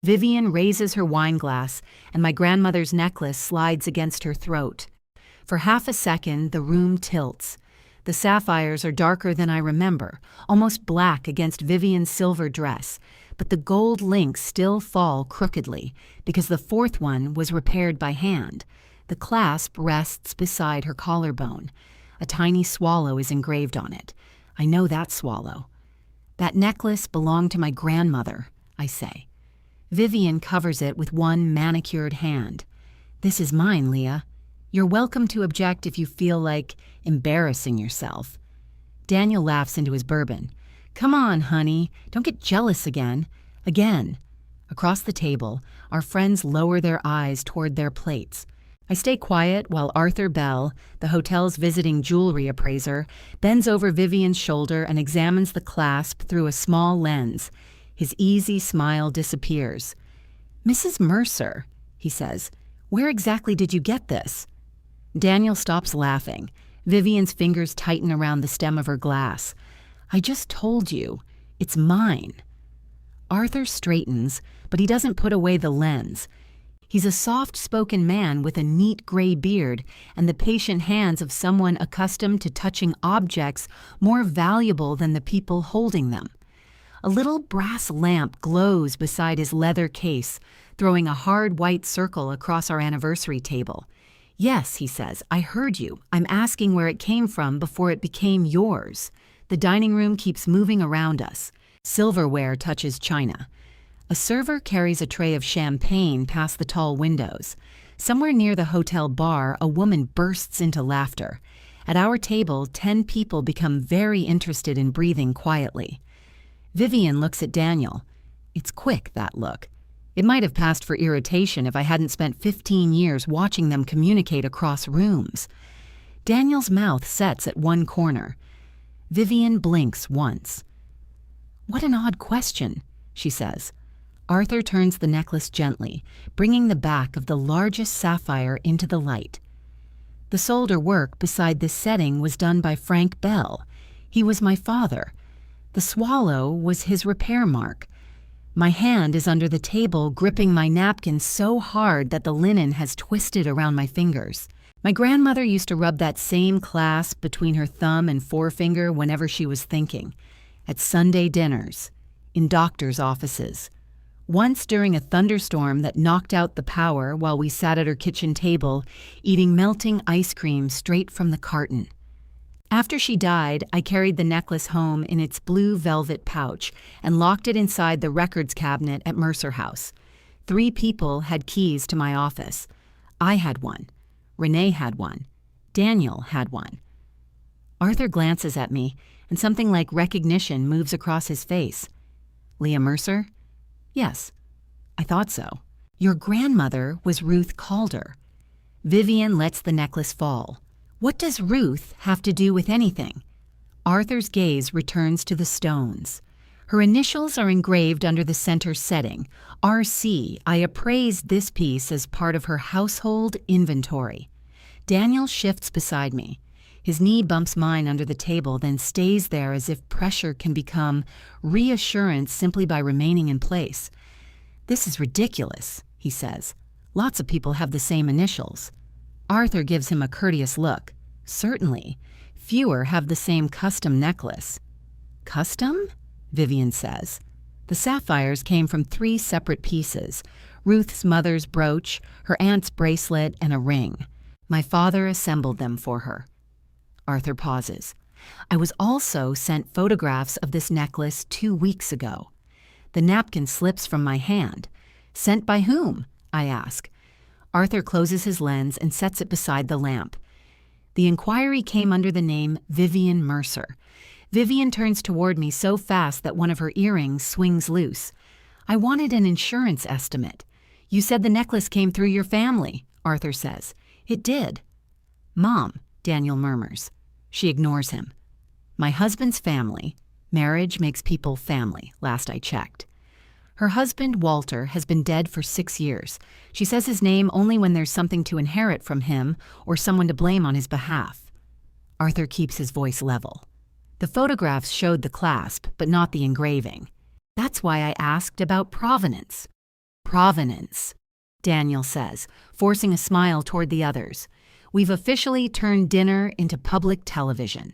Vivian raises her wine glass, and my grandmother's necklace slides against her throat. For half a second, the room tilts. The sapphires are darker than I remember, almost black against Vivian's silver dress, but the gold links still fall crookedly, because the fourth one was repaired by hand. The clasp rests beside her collarbone. A tiny swallow is engraved on it. I know that swallow. That necklace belonged to my grandmother, I say. Vivian covers it with one manicured hand. This is mine, Leah. You're welcome to object if you feel like embarrassing yourself. Daniel laughs into his bourbon. Come on, honey, don't get jealous again. Again. Across the table, our friends lower their eyes toward their plates. I stay quiet while Arthur Bell, the hotel's visiting jewelry appraiser, bends over Vivian's shoulder and examines the clasp through a small lens. His easy smile disappears. Mrs. Mercer, he says, where exactly did you get this? Daniel stops laughing. Vivian's fingers tighten around the stem of her glass. I just told you, it's mine. Arthur straightens, but he doesn't put away the lens. He's a soft-spoken man with a neat gray beard and the patient hands of someone accustomed to touching objects more valuable than the people holding them. A little brass lamp glows beside his leather case, throwing a hard white circle across our anniversary table. Yes, he says, I heard you. I'm asking where it came from before it became yours. The dining room keeps moving around us. Silverware touches china. A server carries a tray of champagne past the tall windows. Somewhere near the hotel bar, a woman bursts into laughter. At our table, 10 people become very interested in breathing quietly. Vivian looks at Daniel. It's quick, that look. It might have passed for irritation if I hadn't spent 15 years watching them communicate across rooms. Daniel's mouth sets at one corner. Vivian blinks once. What an odd question, she says. Arthur turns the necklace gently, bringing the back of the largest sapphire into the light. The solder work beside this setting was done by Frank Bell. He was my father. The swallow was his repair mark. My hand is under the table, gripping my napkin so hard that the linen has twisted around my fingers. My grandmother used to rub that same clasp between her thumb and forefinger whenever she was thinking. At Sunday dinners, in doctors' offices. Once during a thunderstorm that knocked out the power while we sat at her kitchen table, eating melting ice cream straight from the carton. After she died, I carried the necklace home in its blue velvet pouch and locked it inside the records cabinet at Mercer House. 3 people had keys to my office. I had one. Renee had one. Daniel had one. Arthur glances at me, and something like recognition moves across his face. Leah Mercer? Yes, I thought so. Your grandmother was Ruth Calder. Vivian lets the necklace fall. What does Ruth have to do with anything? Arthur's gaze returns to the stones. Her initials are engraved under the center setting. RC. I appraised this piece as part of her household inventory. Daniel shifts beside me. His knee bumps mine under the table, then stays there as if pressure can become reassurance simply by remaining in place. This is ridiculous, he says. Lots of people have the same initials. Arthur gives him a courteous look. Certainly. Fewer have the same custom necklace. Custom? Vivian says. The sapphires came from 3 separate pieces. Ruth's mother's brooch, her aunt's bracelet, and a ring. My father assembled them for her. Arthur pauses. I was also sent photographs of this necklace 2 weeks ago. The napkin slips from my hand. Sent by whom? I ask. Arthur closes his lens and sets it beside the lamp. The inquiry came under the name Vivian Mercer. Vivian turns toward me so fast that one of her earrings swings loose. I wanted an insurance estimate. You said the necklace came through your family, Arthur says. It did. Mom, Daniel murmurs. She ignores him. My husband's family. Marriage makes people family, last I checked. Her husband, Walter, has been dead for 6 years. She says his name only when there's something to inherit from him or someone to blame on his behalf. Arthur keeps his voice level. The photographs showed the clasp, but not the engraving. That's why I asked about provenance. provenance, Daniel says, forcing a smile toward the others. We've officially turned dinner into public television.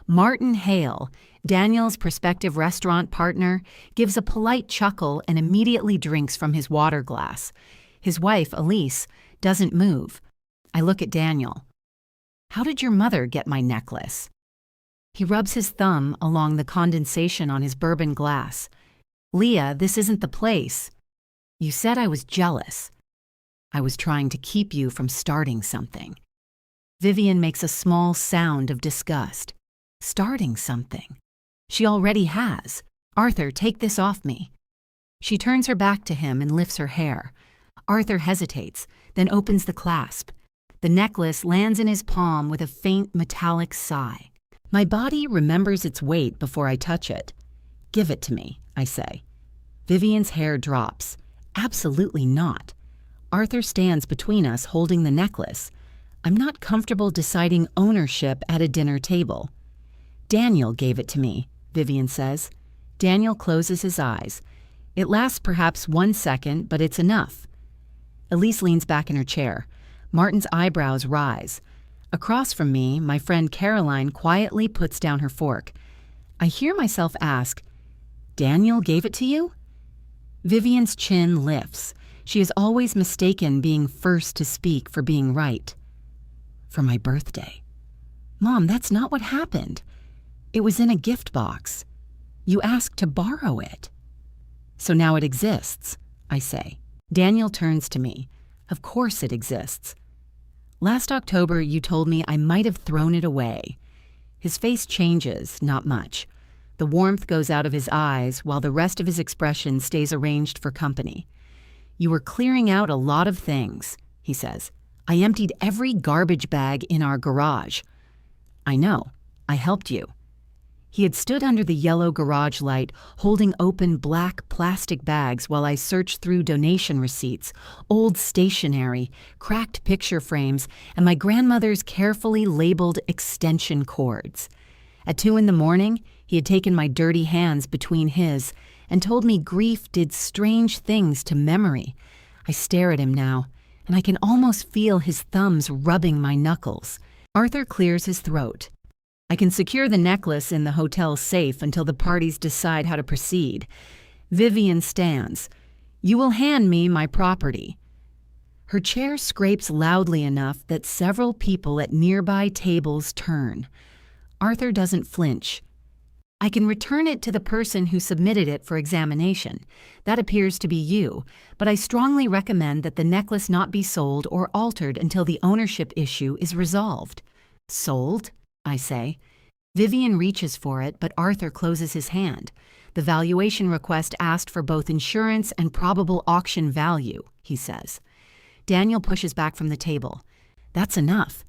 Martin Hale, Daniel's prospective restaurant partner, gives a polite chuckle and immediately drinks from his water glass. His wife, Elise, doesn't move. I look at Daniel. How did your mother get my necklace? He rubs his thumb along the condensation on his bourbon glass. Leah, this isn't the place. You said I was jealous. I was trying to keep you from starting something. Vivian makes a small sound of disgust. Starting something. She already has. Arthur, take this off me. She turns her back to him and lifts her hair. Arthur hesitates, then opens the clasp. The necklace lands in his palm with a faint metallic sigh. My body remembers its weight before I touch it. Give it to me, I say. Vivian's hair drops. Absolutely not. Arthur stands between us holding the necklace. I'm not comfortable deciding ownership at a dinner table. Daniel gave it to me, Vivian says. Daniel closes his eyes. It lasts perhaps 1 second, but it's enough. Elise leans back in her chair. Martin's eyebrows rise. Across from me, my friend Caroline quietly puts down her fork. I hear myself ask, Daniel gave it to you? Vivian's chin lifts. She is always mistaken being first to speak for being right. For my birthday. Mom, that's not what happened. It was in a gift box. You asked to borrow it. So now it exists, I say. Daniel turns to me. Of course it exists. Last October, you told me I might have thrown it away. His face changes, not much. The warmth goes out of his eyes while the rest of his expression stays arranged for company. You were clearing out a lot of things, he says. I emptied every garbage bag in our garage. I know. I helped you. He had stood under the yellow garage light, holding open black plastic bags while I searched through donation receipts, old stationery, cracked picture frames, and my grandmother's carefully labeled extension cords. At 2 a.m, he had taken my dirty hands between his and told me grief did strange things to memory. I stare at him now, and I can almost feel his thumbs rubbing my knuckles. Arthur clears his throat. I can secure the necklace in the hotel safe until the parties decide how to proceed. Vivian stands. You will hand me my property. Her chair scrapes loudly enough that several people at nearby tables turn. Arthur doesn't flinch. I can return it to the person who submitted it for examination. That appears to be you, but I strongly recommend that the necklace not be sold or altered until the ownership issue is resolved. Sold? I say. Vivian reaches for it, but Arthur closes his hand. The valuation request asked for both insurance and probable auction value, he says. Daniel pushes back from the table. That's enough.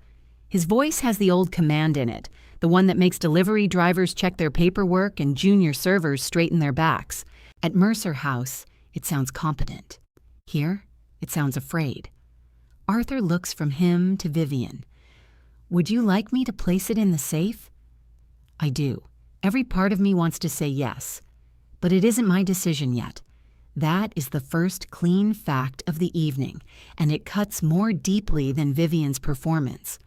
His voice has the old command in it, the one that makes delivery drivers check their paperwork and junior servers straighten their backs. At Mercer House, it sounds competent. Here, it sounds afraid. Arthur looks from him to Vivian. Would you like me to place it in the safe? I do. Every part of me wants to say yes. But it isn't my decision yet. That is the first clean fact of the evening, and it cuts more deeply than Vivian's performance.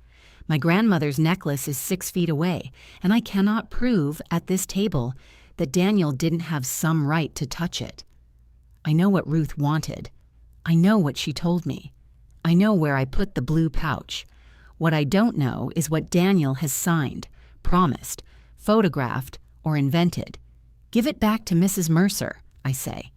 My grandmother's necklace is 6 feet away, and I cannot prove at this table that Daniel didn't have some right to touch it. I know what Ruth wanted. I know what she told me. I know where I put the blue pouch. What I don't know is what Daniel has signed, promised, photographed, or invented. Give it back to Mrs. Mercer, I say.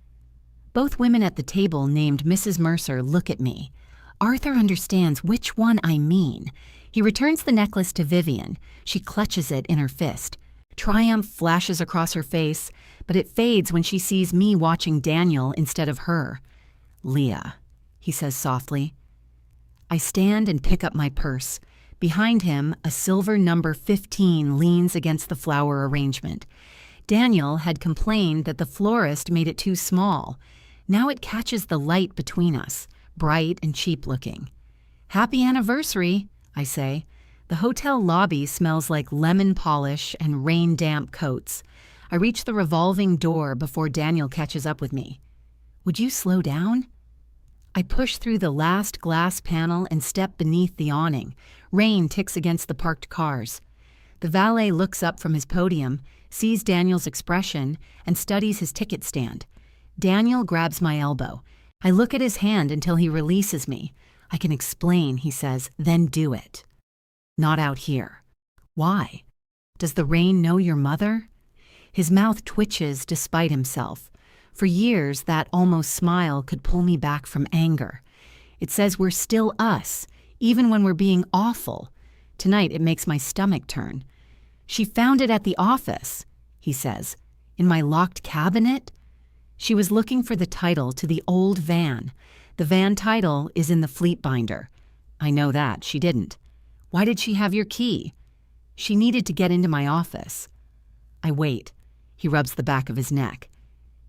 Both women at the table named Mrs. Mercer look at me. Arthur understands which one I mean. He returns the necklace to Vivian. She clutches it in her fist. Triumph flashes across her face, but it fades when she sees me watching Daniel instead of her. Leah, he says softly. I stand and pick up my purse. Behind him, a silver number 15 leans against the flower arrangement. Daniel had complained that the florist made it too small. Now it catches the light between us, bright and cheap-looking. Happy anniversary, I say. The hotel lobby smells like lemon polish and rain-damp coats. I reach the revolving door before Daniel catches up with me. Would you slow down? I push through the last glass panel and step beneath the awning. Rain ticks against the parked cars. The valet looks up from his podium, sees Daniel's expression, and studies his ticket stand. Daniel grabs my elbow. I look at his hand until he releases me. I can explain, he says, then do it. Not out here. Why? Does the rain know your mother? His mouth twitches despite himself. For years, that almost smile could pull me back from anger. It says we're still us, even when we're being awful. Tonight, it makes my stomach turn. She found it at the office, he says. In my locked cabinet? She was looking for the title to the old van. The van title is in the fleet binder. I know that, she didn't. Why did she have your key? She needed to get into my office. I wait. He rubs the back of his neck.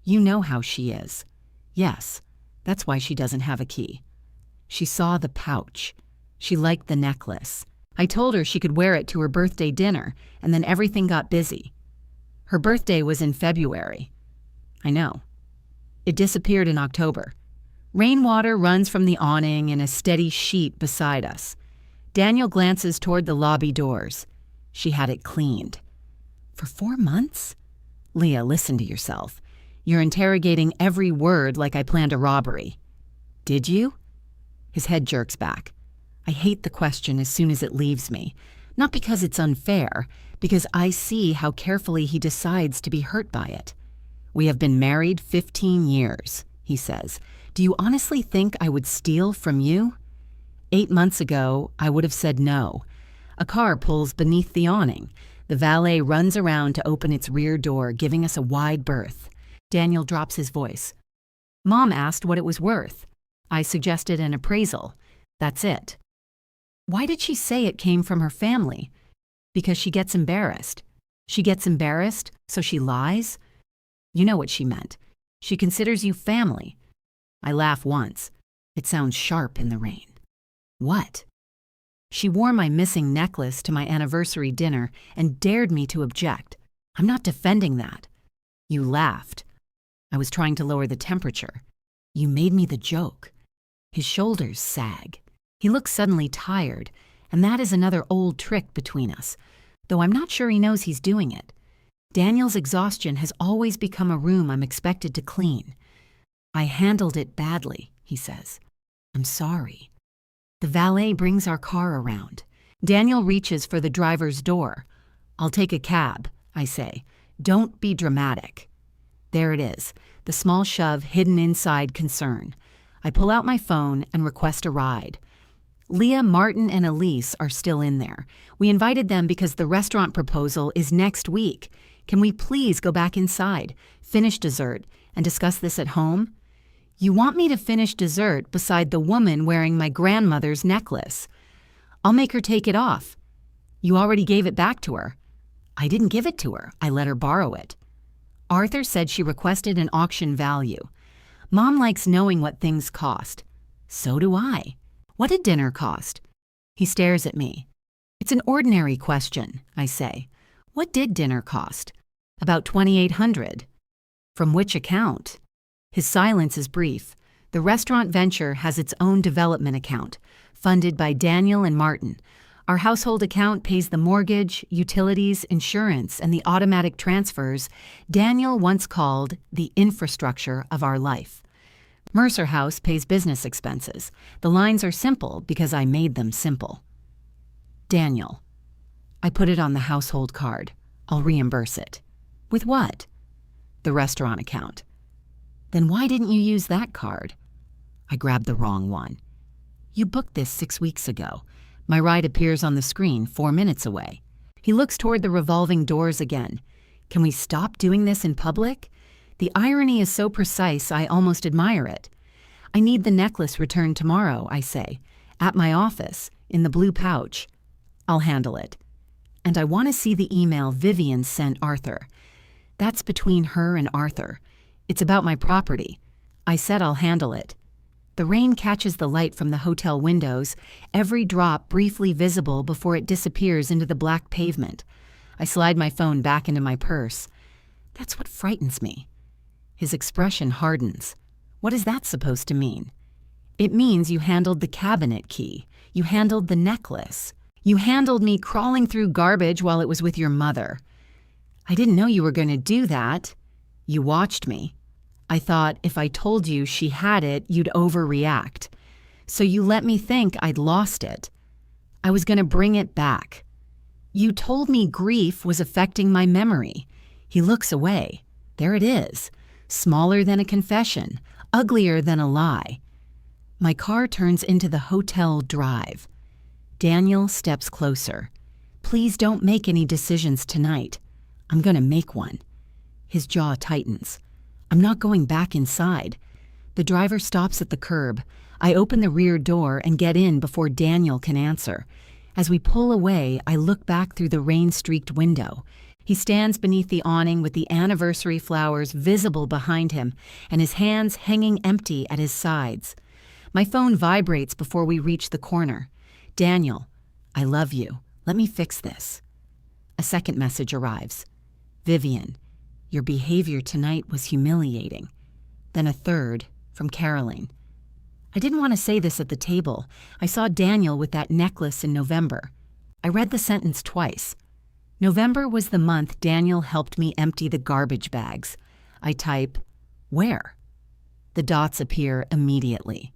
You know how she is. Yes, that's why she doesn't have a key. She saw the pouch. She liked the necklace. I told her she could wear it to her birthday dinner, and then everything got busy. Her birthday was in February. I know. It disappeared in October. Rainwater runs from the awning in a steady sheet beside us. Daniel glances toward the lobby doors. She had it cleaned. For 4 months? Leah, listen to yourself. You're interrogating every word like I planned a robbery. Did you? His head jerks back. I hate the question as soon as it leaves me. Not because it's unfair, because I see how carefully he decides to be hurt by it. We have been married 15 years, he says. Do you honestly think I would steal from you? 8 months ago, I would have said no. A car pulls beneath the awning. The valet runs around to open its rear door, giving us a wide berth. Daniel drops his voice. Mom asked what it was worth. I suggested an appraisal. That's it. Why did she say it came from her family? Because she gets embarrassed. She gets embarrassed, so she lies? You know what she meant. She considers you family. I laugh once. It sounds sharp in the rain. What? She wore my missing necklace to my anniversary dinner and dared me to object. I'm not defending that. You laughed. I was trying to lower the temperature. You made me the joke. His shoulders sag. He looks suddenly tired, and that is another old trick between us, though I'm not sure he knows he's doing it. Daniel's exhaustion has always become a room I'm expected to clean. I handled it badly, he says. I'm sorry. The valet brings our car around. Daniel reaches for the driver's door. I'll take a cab, I say. Don't be dramatic. There it is, the small shove hidden inside concern. I pull out my phone and request a ride. Leah, Martin, and Elise are still in there. We invited them because the restaurant proposal is next week. Can we please go back inside, finish dessert, and discuss this at home? You want me to finish dessert beside the woman wearing my grandmother's necklace. I'll make her take it off. You already gave it back to her. I didn't give it to her. I let her borrow it. Arthur said she requested an auction value. Mom likes knowing what things cost. So do I. What did dinner cost? He stares at me. It's an ordinary question, I say. What did dinner cost? About $2,800. From which account? His silence is brief. The restaurant venture has its own development account, funded by Daniel and Martin. Our household account pays the mortgage, utilities, insurance, and the automatic transfers Daniel once called the infrastructure of our life. Mercer House pays business expenses. The lines are simple because I made them simple. Daniel. I put it on the household card. I'll reimburse it. With what? The restaurant account. Then why didn't you use that card? I grabbed the wrong one. You booked this 6 weeks ago. My ride appears on the screen 4 minutes away. He looks toward the revolving doors again. Can we stop doing this in public? The irony is so precise, I almost admire it. I need the necklace returned tomorrow, I say. At my office, in the blue pouch. I'll handle it. And I want to see the email Vivian sent Arthur. That's between her and Arthur. It's about my property. I said I'll handle it. The rain catches the light from the hotel windows, every drop briefly visible before it disappears into the black pavement. I slide my phone back into my purse. That's what frightens me. His expression hardens. What is that supposed to mean? It means you handled the cabinet key. You handled the necklace. You handled me crawling through garbage while it was with your mother. I didn't know you were going to do that. You watched me. I thought if I told you she had it, you'd overreact. So you let me think I'd lost it. I was going to bring it back. You told me grief was affecting my memory. He looks away. There it is. Smaller than a confession. Uglier than a lie. My car turns into the hotel drive. Daniel steps closer. Please don't make any decisions tonight. I'm going to make one. His jaw tightens. I'm not going back inside. The driver stops at the curb. I open the rear door and get in before Daniel can answer. As we pull away, I look back through the rain-streaked window. He stands beneath the awning with the anniversary flowers visible behind him and his hands hanging empty at his sides. My phone vibrates before we reach the corner. Daniel, I love you. Let me fix this. A second message arrives. Vivian, your behavior tonight was humiliating. Then a third, from Caroline. I didn't want to say this at the table. I saw Daniel with that necklace in November. I read the sentence twice. November was the month Daniel helped me empty the garbage bags. I type, where? The dots appear immediately.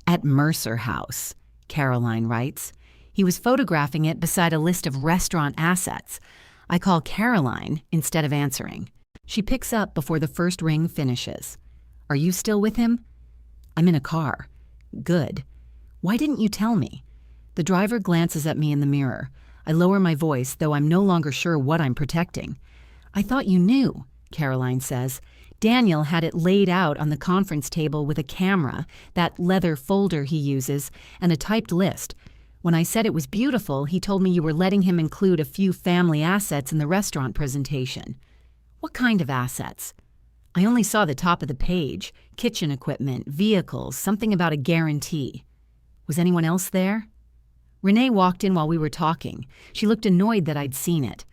At Mercer House, Caroline writes. He was photographing it beside a list of restaurant assets. I call Caroline instead of answering. She picks up before the first ring finishes. Are you still with him? I'm in a car. Good. Why didn't you tell me? The driver glances at me in the mirror. I lower my voice, though I'm no longer sure what I'm protecting. I thought you knew, Caroline says. Daniel had it laid out on the conference table with a camera, that leather folder he uses, and a typed list. When I said it was beautiful, he told me you were letting him include a few family assets in the restaurant presentation. What kind of assets? I only saw the top of the page. Kitchen equipment, vehicles, something about a guarantee. Was anyone else there? Renee walked in while we were talking. She looked annoyed that I'd seen it.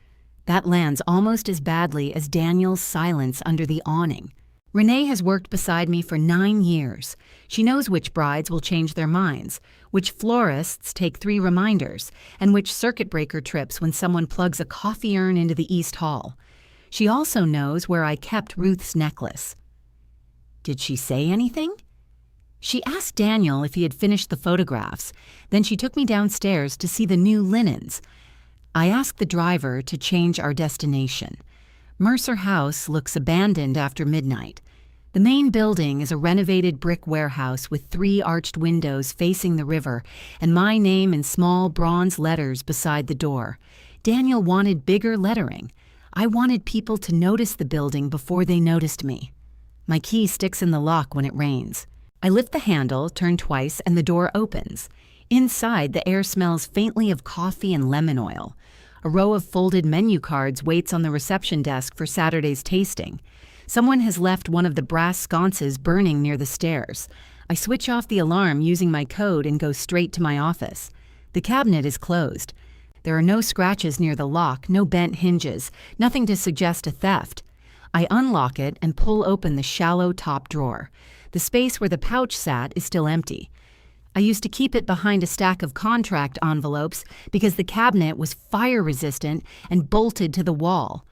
That lands almost as badly as Daniel's silence under the awning. Renee has worked beside me for 9 years. She knows which brides will change their minds, which florists take 3 reminders, and which circuit breaker trips when someone plugs a coffee urn into the East Hall. She also knows where I kept Ruth's necklace. Did she say anything? She asked Daniel if he had finished the photographs. Then she took me downstairs to see the new linens. I asked the driver to change our destination. Mercer House looks abandoned after midnight. The main building is a renovated brick warehouse with 3 arched windows facing the river and my name in small bronze letters beside the door. Daniel wanted bigger lettering. I wanted people to notice the building before they noticed me. My key sticks in the lock when it rains. I lift the handle, turn twice, and the door opens. Inside, the air smells faintly of coffee and lemon oil. A row of folded menu cards waits on the reception desk for Saturday's tasting. Someone has left one of the brass sconces burning near the stairs. I switch off the alarm using my code and go straight to my office. The cabinet is closed. There are no scratches near the lock, no bent hinges, nothing to suggest a theft. I unlock it and pull open the shallow top drawer. The space where the pouch sat is still empty. I used to keep it behind a stack of contract envelopes because the cabinet was fire-resistant and bolted to the wall.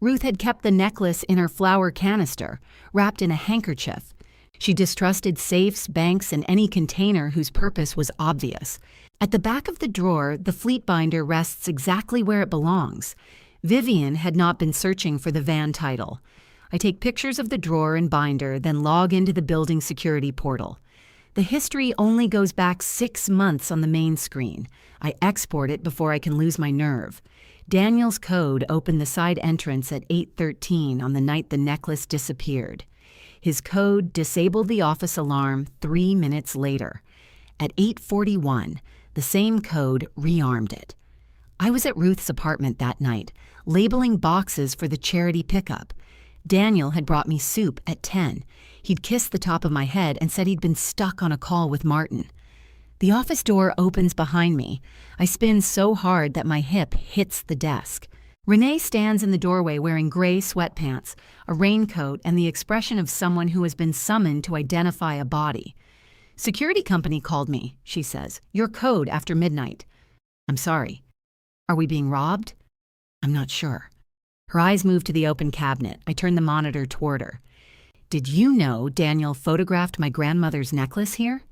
Ruth had kept the necklace in her flour canister, wrapped in a handkerchief. She distrusted safes, banks, and any container whose purpose was obvious. At the back of the drawer, the fleet binder rests exactly where it belongs. Vivian had not been searching for the van title. I take pictures of the drawer and binder, then log into the building security portal. The history only goes back 6 months on the main screen. I export it before I can lose my nerve. Daniel's code opened the side entrance at 8:13 on the night the necklace disappeared. His code disabled the office alarm 3 minutes later. At 8:41, the same code rearmed it. I was at Ruth's apartment that night, labeling boxes for the charity pickup. Daniel had brought me soup at 10. He'd kissed the top of my head and said he'd been stuck on a call with Martin. The office door opens behind me. I spin so hard that my hip hits the desk. Renee stands in the doorway wearing gray sweatpants, a raincoat, and the expression of someone who has been summoned to identify a body. "Security company called me," she says. "Your code after midnight." "I'm sorry. Are we being robbed?" "I'm not sure." Her eyes move to the open cabinet. I turn the monitor toward her. "Did you know Daniel photographed my grandmother's necklace here?"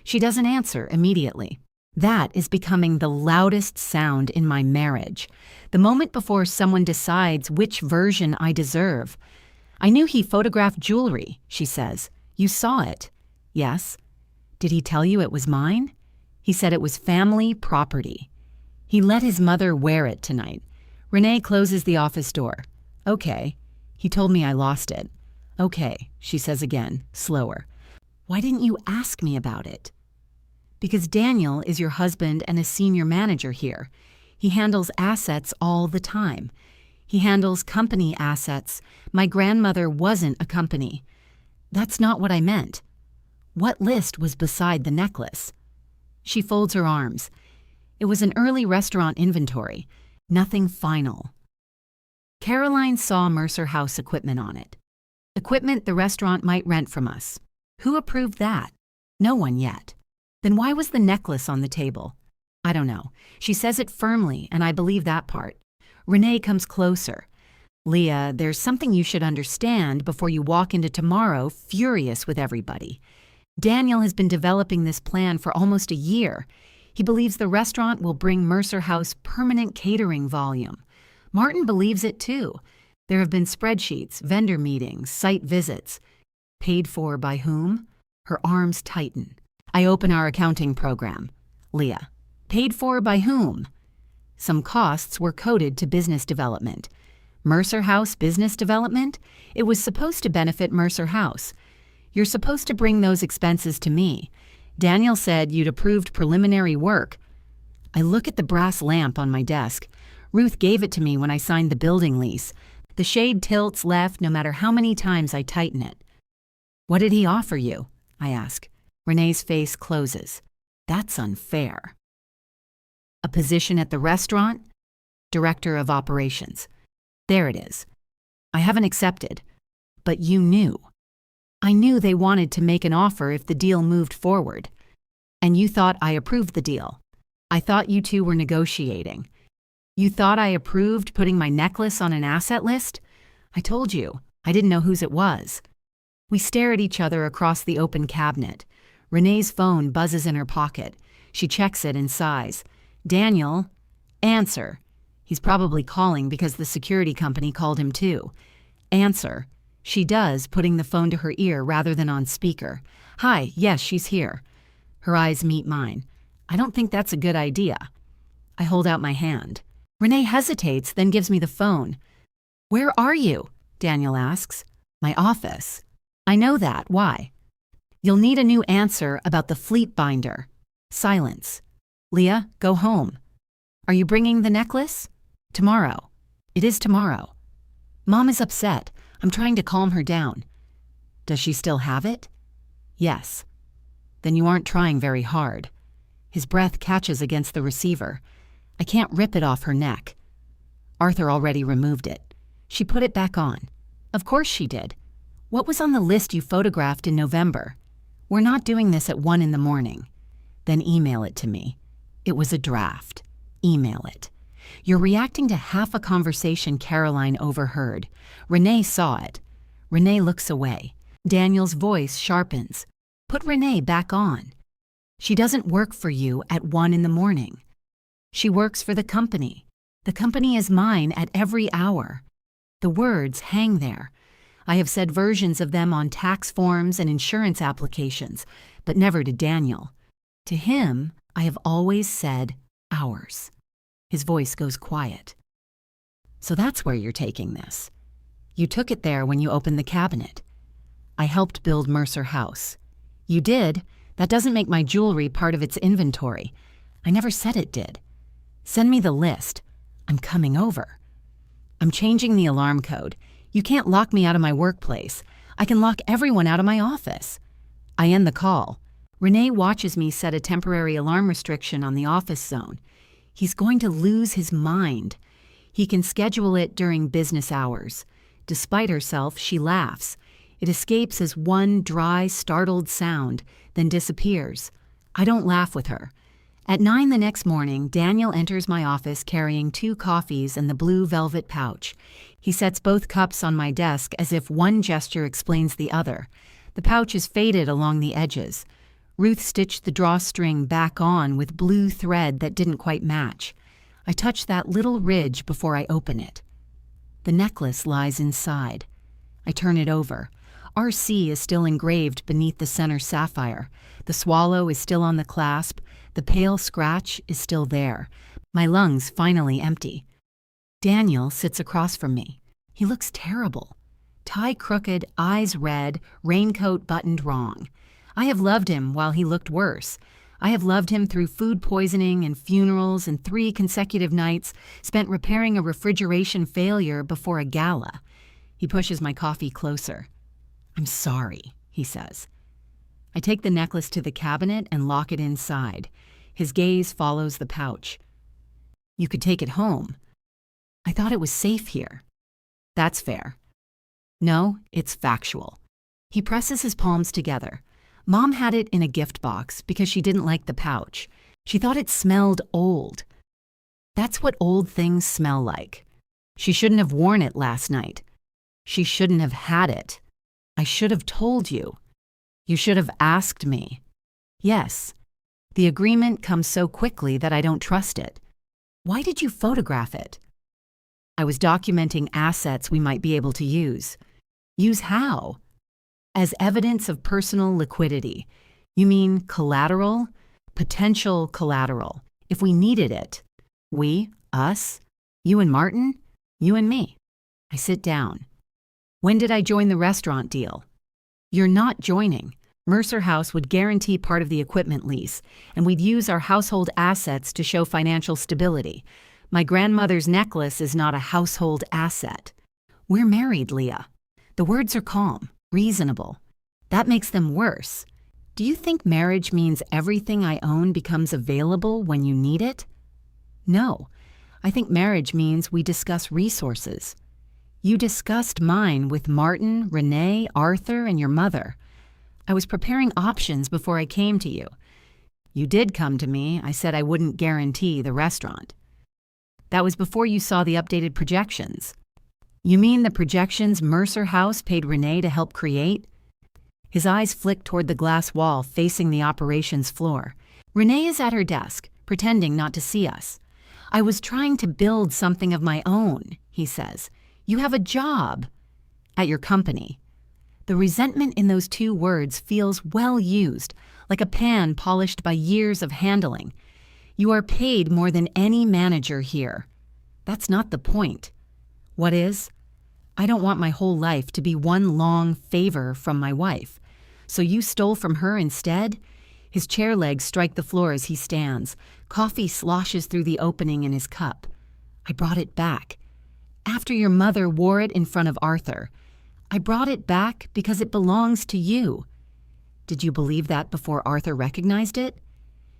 She doesn't answer immediately. That is becoming the loudest sound in my marriage. The moment before someone decides which version I deserve. "I knew he photographed jewelry," she says. "You saw it." "Yes." "Did he tell you it was mine?" "He said it was family property. He let his mother wear it tonight." Renee closes the office door. "Okay." "He told me I lost it." "Okay," she says again, slower. "Why didn't you ask me about it?" "Because Daniel is your husband and a senior manager here. He handles assets all the time. He handles company assets. My grandmother wasn't a company." "That's not what I meant." "What list was beside the necklace?" She folds her arms. "It was an early restaurant inventory. Nothing final." Caroline saw Mercer House equipment on it. Equipment the restaurant might rent from us. Who approved that? No one yet. Then why was the necklace on the table? I don't know. She says it firmly, and I believe that part. Renee comes closer. "Leah, there's something you should understand before you walk into tomorrow furious with everybody. Daniel has been developing this plan for almost a year. He believes the restaurant will bring Mercer House permanent catering volume. Martin believes it too. There have been spreadsheets, vendor meetings, site visits. Paid for by whom?" Her arms tighten. I open our accounting program. "Leah, paid for by whom?" "Some costs were coded to business development." "Mercer House business development? It was supposed to benefit Mercer House. You're supposed to bring those expenses to me. Daniel said you'd approved preliminary work." I look at the brass lamp on my desk. Ruth gave it to me when I signed the building lease. The shade tilts left no matter how many times I tighten it. "What did he offer you?" I ask. Renee's face closes. "That's unfair." "A position at the restaurant? Director of operations. There it is. I haven't accepted. But you knew." "I knew they wanted to make an offer if the deal moved forward." "And you thought I approved the deal." "I thought you two were negotiating." "You thought I approved putting my necklace on an asset list?" "I told you. I didn't know whose it was." We stare at each other across the open cabinet. Renee's phone buzzes in her pocket. She checks it and sighs. "Daniel?" "Answer." He's probably calling because the security company called him too. "Answer." She does, putting the phone to her ear rather than on speaker. "Hi, yes, she's here." Her eyes meet mine. "I don't think that's a good idea." I hold out my hand. Renee hesitates, then gives me the phone. "Where are you?" Daniel asks. "My office." "I know that. Why?" "You'll need a new answer about the fleet binder." Silence. "Leah, go home." "Are you bringing the necklace?" "Tomorrow." "It is tomorrow." "Mom is upset. I'm trying to calm her down." "Does she still have it?" "Yes." "Then you aren't trying very hard." His breath catches against the receiver. I can't rip it off her neck. "Arthur already removed it." She put it back on. "Of course she did. What was on the list you photographed in November?" "We're not doing this at 1 in the morning." "Then email it to me." It was a draft. Email it. You're reacting to half a conversation Caroline overheard. Renee saw it. Renee looks away. Daniel's voice sharpens. "Put Renee back on. She doesn't work for you at 1 in the morning. She works for the company. The company is mine at every hour." The words hang there. I have said versions of them on tax forms and insurance applications, but never to Daniel. To him, I have always said ours. His voice goes quiet. "So that's where you're taking this. You took it there when you opened the cabinet." "I helped build Mercer House." "You did? That doesn't make my jewelry part of its inventory." "I never said it did." "Send me the list." "I'm coming over." "I'm changing the alarm code. You can't lock me out of my workplace. I can lock everyone out of my office." I end the call. Renee watches me set a temporary alarm restriction on the office zone. He's going to lose his mind. He can schedule it during business hours. Despite herself, she laughs. It escapes as one dry, startled sound, then disappears. I don't laugh with her. At 9 the next morning, Daniel enters my office carrying 2 coffees and the blue velvet pouch. He sets both cups on my desk as if one gesture explains the other. The pouch is faded along the edges. Ruth stitched the drawstring back on with blue thread that didn't quite match. I touch that little ridge before I open it. The necklace lies inside. I turn it over. RC is still engraved beneath the center sapphire. The swallow is still on the clasp. The pale scratch is still there. My lungs finally empty. Daniel sits across from me. He looks terrible. Tie crooked, eyes red, raincoat buttoned wrong. I have loved him while he looked worse. I have loved him through food poisoning and funerals and 3 consecutive nights spent repairing a refrigeration failure before a gala. He pushes my coffee closer. "I'm sorry," he says. I take the necklace to the cabinet and lock it inside. His gaze follows the pouch. "You could take it home." "I thought it was safe here." "That's fair." "No, it's factual." He presses his palms together. Mom had it in a gift box because she didn't like the pouch. She thought it smelled old. That's what old things smell like. She shouldn't have worn it last night. She shouldn't have had it. I should have told you. You should have asked me. Yes. The agreement comes so quickly that I don't trust it. Why did you photograph it? I was documenting assets we might be able to use. Use how? As evidence of personal liquidity. You mean collateral? Potential collateral. If we needed it. We, us, you and Martin, you and me. I sit down. When did I join the restaurant deal? You're not joining. Mercer House would guarantee part of the equipment lease, and we'd use our household assets to show financial stability. My grandmother's necklace is not a household asset. We're married, Leah. The words are calm, reasonable. That makes them worse. Do you think marriage means everything I own becomes available when you need it? No. I think marriage means we discuss resources. You discussed mine with Martin, Renee, Arthur, and your mother. I was preparing options before I came to you. You did come to me. I said I wouldn't guarantee the restaurant. That was before you saw the updated projections. You mean the projections Mercer House paid Renee to help create? His eyes flick toward the glass wall facing the operations floor. Renee is at her desk, pretending not to see us. I was trying to build something of my own, he says. You have a job at your company. The resentment in those 2 words feels well used, like a pan polished by years of handling. You are paid more than any manager here. That's not the point. What is? I don't want my whole life to be one long favor from my wife. So you stole from her instead? His chair legs strike the floor as he stands. Coffee sloshes through the opening in his cup. I brought it back. After your mother wore it in front of Arthur. I brought it back because it belongs to you. Did you believe that before Arthur recognized it?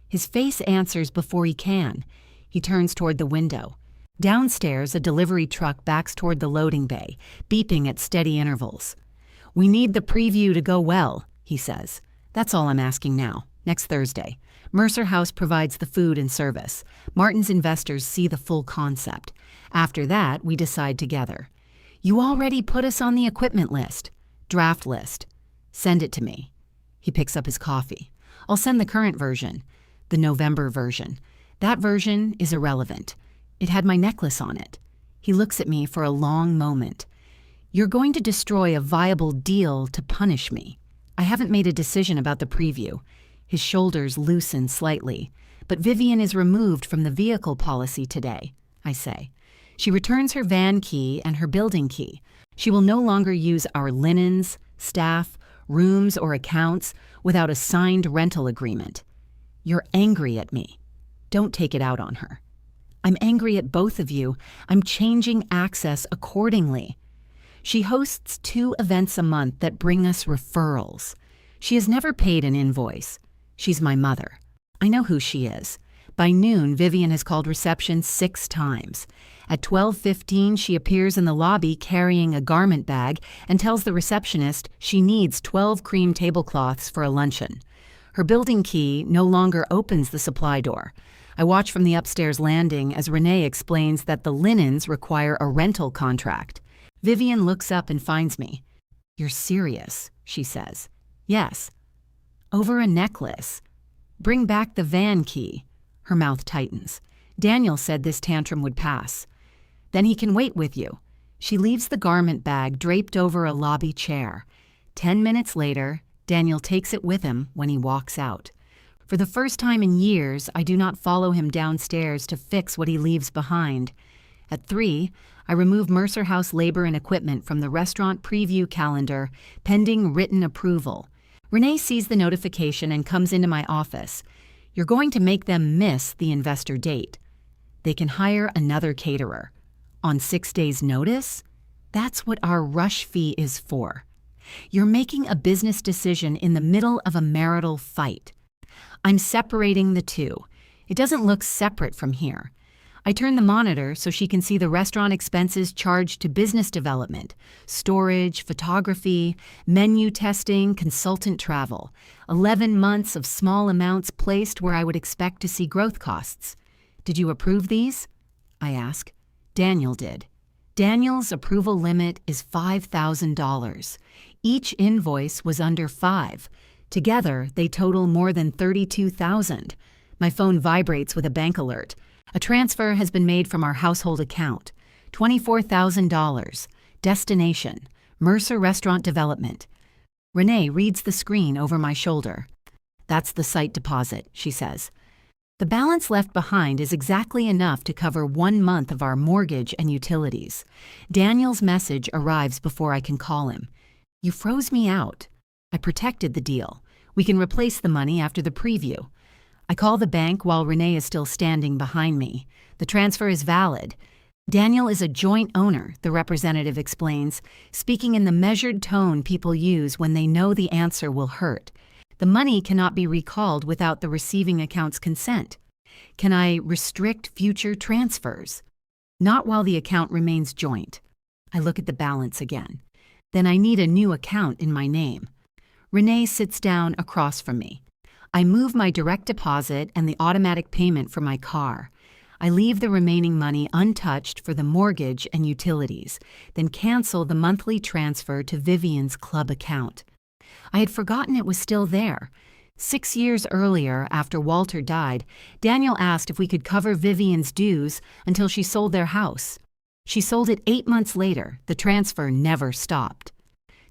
His face answers before he can. He turns toward the window. Downstairs, a delivery truck backs toward the loading bay, beeping at steady intervals. We need the preview to go well, he says. That's all I'm asking now. Next Thursday. Mercer House provides the food and service. Martin's investors see the full concept. After that, we decide together. You already put us on the equipment list. Draft list. Send it to me. He picks up his coffee. I'll send the current version. The November version. That version is irrelevant. It had my necklace on it. He looks at me for a long moment. You're going to destroy a viable deal to punish me. I haven't made a decision about the preview. His shoulders loosen slightly. But Vivian is removed from the vehicle policy today, I say. She returns her van key and her building key. She will no longer use our linens, staff, rooms, or accounts without a signed rental agreement. You're angry at me. Don't take it out on her. I'm angry at both of you. I'm changing access accordingly. She hosts 2 events a month that bring us referrals. She has never paid an invoice. She's my mother. I know who she is. By noon, Vivian has called reception 6 times. At 12:15, she appears in the lobby carrying a garment bag and tells the receptionist she needs 12 cream tablecloths for a luncheon. Her building key no longer opens the supply door. I watch from the upstairs landing as Renee explains that the linens require a rental contract. Vivian looks up and finds me. "You're serious," she says. "Yes." "Over a necklace. Bring back the van key." Her mouth tightens. "Daniel said this tantrum would pass." "Then he can wait with you." She leaves the garment bag draped over a lobby chair. 10 minutes later, Daniel takes it with him when he walks out. For the first time in years, I do not follow him downstairs to fix what he leaves behind. At 3, I remove Mercer House labor and equipment from the restaurant preview calendar, pending written approval. Renee sees the notification and comes into my office. "You're going to make them miss the investor date. They can hire another caterer. On 6 days' notice? That's what our rush fee is for. You're making a business decision in the middle of a marital fight." I'm separating the two. It doesn't look separate from here. I turn the monitor so she can see the restaurant expenses charged to business development, storage, photography, menu testing, consultant travel. 11 months of small amounts placed where I would expect to see growth costs. "Did you approve these?" I ask. Daniel did. Daniel's approval limit is $5,000. Each invoice was under 5. Together, they total more than $32,000. My phone vibrates with a bank alert. A transfer has been made from our household account. $24,000. Destination: Mercer Restaurant Development. Renee reads the screen over my shoulder. "That's the site deposit," she says. The balance left behind is exactly enough to cover 1 month of our mortgage and utilities. Daniel's message arrives before I can call him. "You froze me out. I protected the deal. We can replace the money after the preview." I call the bank while Renee is still standing behind me. "The transfer is valid." "Daniel is a joint owner," the representative explains, speaking in the measured tone people use when they know the answer will hurt. "The money cannot be recalled without the receiving account's consent." "Can I restrict future transfers?" "Not while the account remains joint." I look at the balance again. "Then I need a new account in my name." Renee sits down across from me. I move my direct deposit and the automatic payment for my car. I leave the remaining money untouched for the mortgage and utilities, then cancel the monthly transfer to Vivian's club account. I had forgotten it was still there. 6 years earlier, after Walter died, Daniel asked if we could cover Vivian's dues until she sold their house. She sold it 8 months later. The transfer never stopped.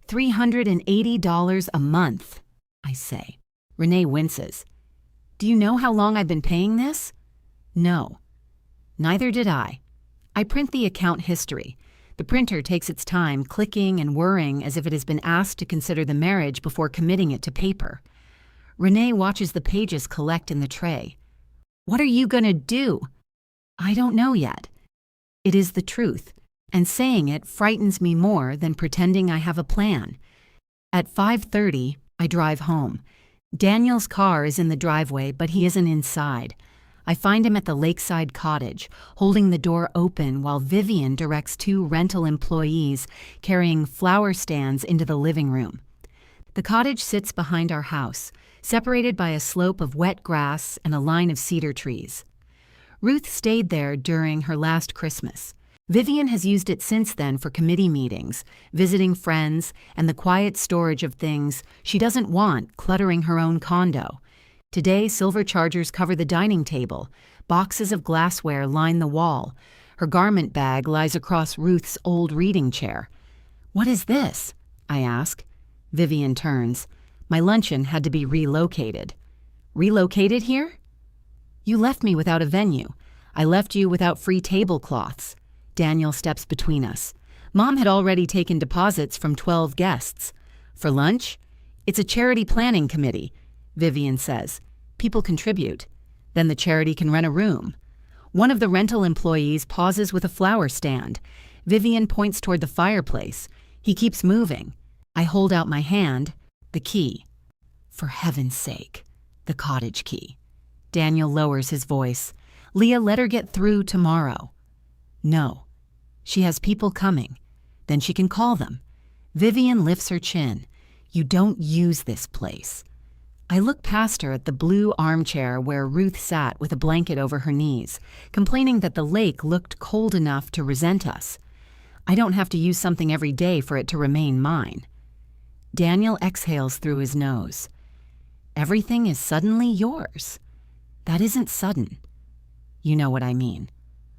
$380 a month, I say. Renee winces. "Do you know how long I've been paying this?" "No." Neither did I. I print the account history. The printer takes its time, clicking and whirring as if it has been asked to consider the marriage before committing it to paper. Renee watches the pages collect in the tray. "What are you going to do?" "I don't know yet." It is the truth, and saying it frightens me more than pretending I have a plan. At 5:30, I drive home. Daniel's car is in the driveway, but he isn't inside. I find him at the lakeside cottage, holding the door open while Vivian directs 2 rental employees carrying flower stands into the living room. The cottage sits behind our house, separated by a slope of wet grass and a line of cedar trees. Ruth stayed there during her last Christmas. Vivian has used it since then for committee meetings, visiting friends, and the quiet storage of things she doesn't want cluttering her own condo. Today, silver chargers cover the dining table. Boxes of glassware line the wall. Her garment bag lies across Ruth's old reading chair. "What is this?" I ask. Vivian turns. "My luncheon had to be relocated." "Relocated here?" "You left me without a venue. I left you without free tablecloths." Daniel steps between us. "Mom had already taken deposits from 12 guests. For lunch? It's a charity planning committee," Vivian says. "People contribute. Then the charity can rent a room." One of the rental employees pauses with a flower stand. Vivian points toward the fireplace. He keeps moving. I hold out my hand. The key. "For heaven's sake." The cottage key. Daniel lowers his voice. "Leah, let her get through tomorrow." No. She has people coming. Then she can call them. Vivian lifts her chin. You don't use this place. I look past her at the blue armchair where Ruth sat with a blanket over her knees, complaining that the lake looked cold enough to resent us. I don't have to use something every day for it to remain mine. Daniel exhales through his nose. Everything is suddenly yours. That isn't sudden. You know what I mean.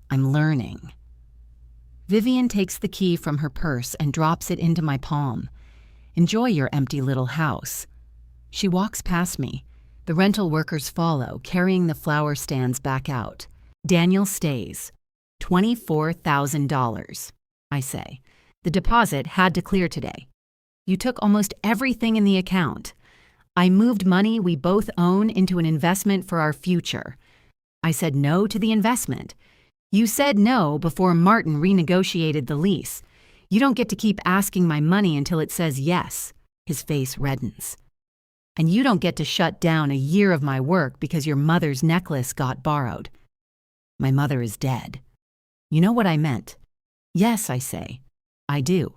I'm learning. Vivian takes the key from her purse and drops it into my palm. Enjoy your empty little house. She walks past me. The rental workers follow, carrying the flower stands back out. Daniel stays. $24,000, I say. The deposit had to clear today. You took almost everything in the account. I moved money we both own into an investment for our future. I said no to the investment. You said no before Martin renegotiated the lease. You don't get to keep asking my money until it says yes. His face reddens. And you don't get to shut down a year of my work because your mother's necklace got borrowed. My mother is dead. You know what I meant? Yes, I say. I do.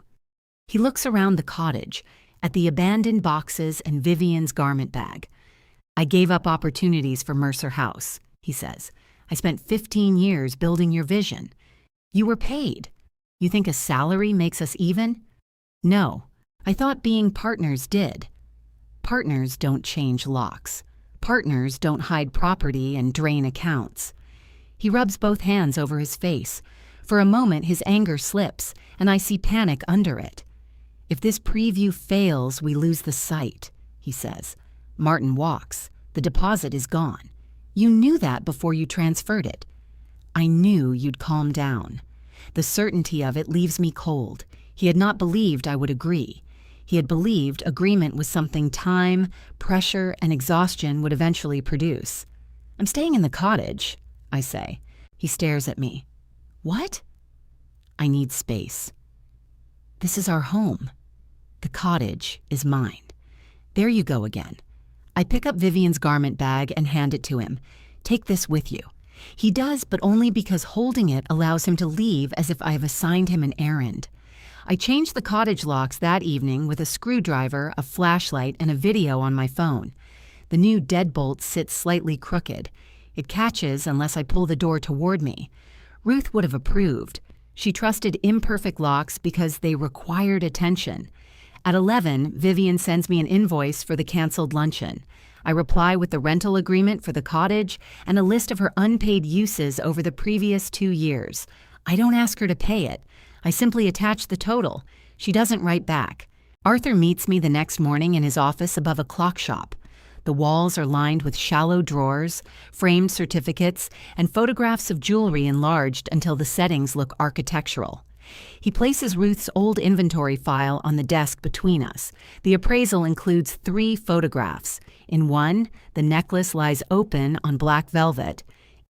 He looks around the cottage, at the abandoned boxes and Vivian's garment bag. I gave up opportunities for Mercer House, he says. I spent 15 years building your vision. You were paid. You think a salary makes us even? No, I thought being partners did. Partners don't change locks. Partners don't hide property and drain accounts. He rubs both hands over his face. For a moment, his anger slips, and I see panic under it. If this preview fails, we lose the site, he says. Martin walks. The deposit is gone. You knew that before you transferred it. I knew you'd calm down. The certainty of it leaves me cold. He had not believed I would agree. He had believed agreement was something time, pressure, and exhaustion would eventually produce. I'm staying in the cottage, I say. He stares at me. What? I need space. This is our home. The cottage is mine. There you go again. I pick up Vivian's garment bag and hand it to him. Take this with you. He does, but only because holding it allows him to leave as if I have assigned him an errand. I changed the cottage locks that evening with a screwdriver, a flashlight, and a video on my phone. The new deadbolt sits slightly crooked. It catches unless I pull the door toward me. Ruth would have approved. She trusted imperfect locks because they required attention. At 11, Vivian sends me an invoice for the canceled luncheon. I reply with the rental agreement for the cottage and a list of her unpaid uses over the previous 2 years. I don't ask her to pay it. I simply attach the total. She doesn't write back. Arthur meets me the next morning in his office above a clock shop. The walls are lined with shallow drawers, framed certificates, and photographs of jewelry enlarged until the settings look architectural. He places Ruth's old inventory file on the desk between us. The appraisal includes 3 photographs. In one, the necklace lies open on black velvet.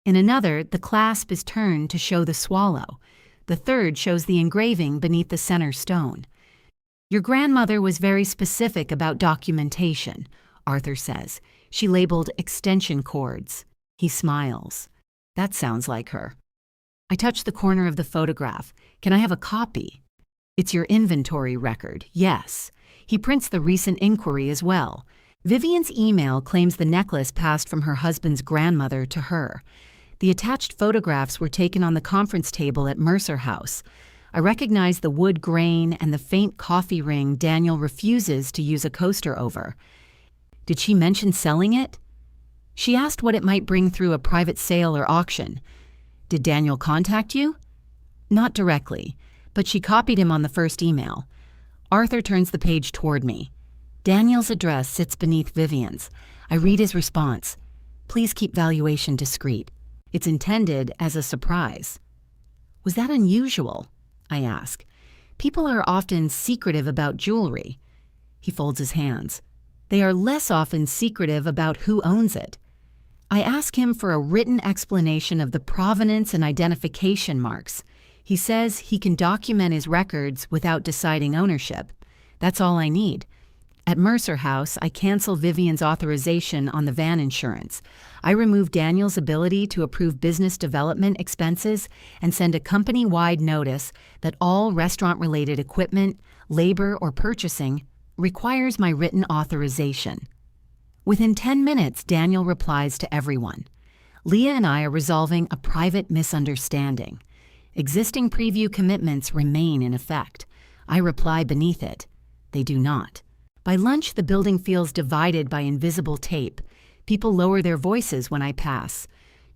In another, the clasp is turned to show the swallow. The third shows the engraving beneath the center stone. Your grandmother was very specific about documentation, Arthur says. She labeled extension cords. He smiles. That sounds like her. I touch the corner of the photograph. Can I have a copy? It's your inventory record, yes. He prints the recent inquiry as well. Vivian's email claims the necklace passed from her husband's grandmother to her. The attached photographs were taken on the conference table at Mercer House. I recognize the wood grain and the faint coffee ring Daniel refuses to use a coaster over. Did she mention selling it? She asked what it might bring through a private sale or auction. Did Daniel contact you? Not directly, but she copied him on the first email. Arthur turns the page toward me. Daniel's address sits beneath Vivian's. I read his response. Please keep valuation discreet. It's intended as a surprise. Was that unusual? I ask. People are often secretive about jewelry. He folds his hands. They are less often secretive about who owns it. I ask him for a written explanation of the provenance and identification marks. He says he can document his records without deciding ownership. That's all I need. At Mercer House, I cancel Vivian's authorization on the van insurance. I remove Daniel's ability to approve business development expenses and send a company-wide notice that all restaurant-related equipment, labor, or purchasing requires my written authorization. Within 10 minutes, Daniel replies to everyone. Leah and I are resolving a private misunderstanding. Existing preview commitments remain in effect. I reply beneath it. They do not. By lunch, the building feels divided by invisible tape. People lower their voices when I pass.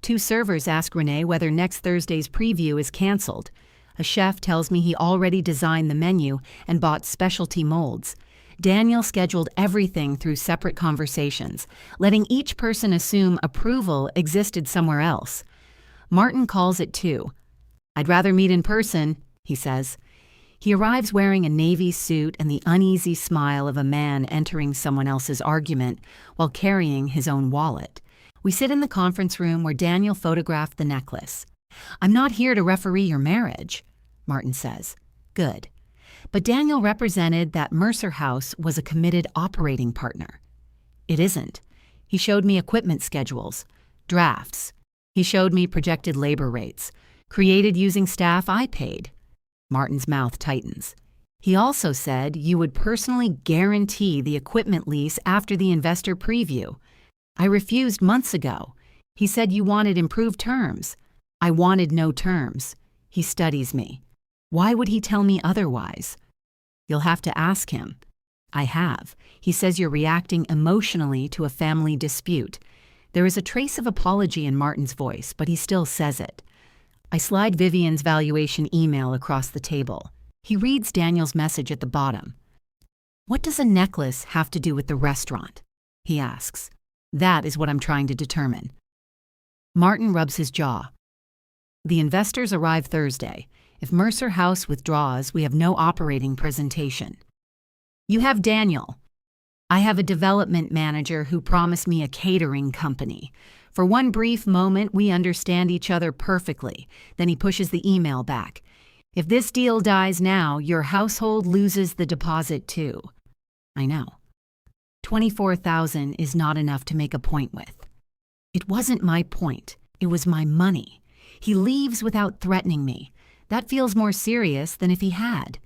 2 servers ask Renee whether next Thursday's preview is canceled. A chef tells me he already designed the menu and bought specialty molds. Daniel scheduled everything through separate conversations, letting each person assume approval existed somewhere else. Martin calls it too. "I'd rather meet in person," he says. He arrives wearing a navy suit and the uneasy smile of a man entering someone else's argument while carrying his own wallet. We sit in the conference room where Daniel photographed the necklace. "I'm not here to referee your marriage," Martin says. "Good." But Daniel represented that Mercer House was a committed operating partner. It isn't. He showed me equipment schedules, drafts. He showed me projected labor rates, created using staff I paid. Martin's mouth tightens. He also said you would personally guarantee the equipment lease after the investor preview. I refused months ago. He said you wanted improved terms. I wanted no terms. He studies me. Why would he tell me otherwise? You'll have to ask him. I have. He says you're reacting emotionally to a family dispute. There is a trace of apology in Martin's voice, but he still says it. I slide Vivian's valuation email across the table. He reads Daniel's message at the bottom. "What does a necklace have to do with the restaurant?" he asks. That is what I'm trying to determine. Martin rubs his jaw. The investors arrive Thursday. If Mercer House withdraws, we have no operating presentation. You have Daniel. I have a development manager who promised me a catering company. For one brief moment, we understand each other perfectly. Then he pushes the email back. If this deal dies now, your household loses the deposit too. I know. $24,000 is not enough to make a point with. It wasn't my point. It was my money. He leaves without threatening me. That feels more serious than if he had.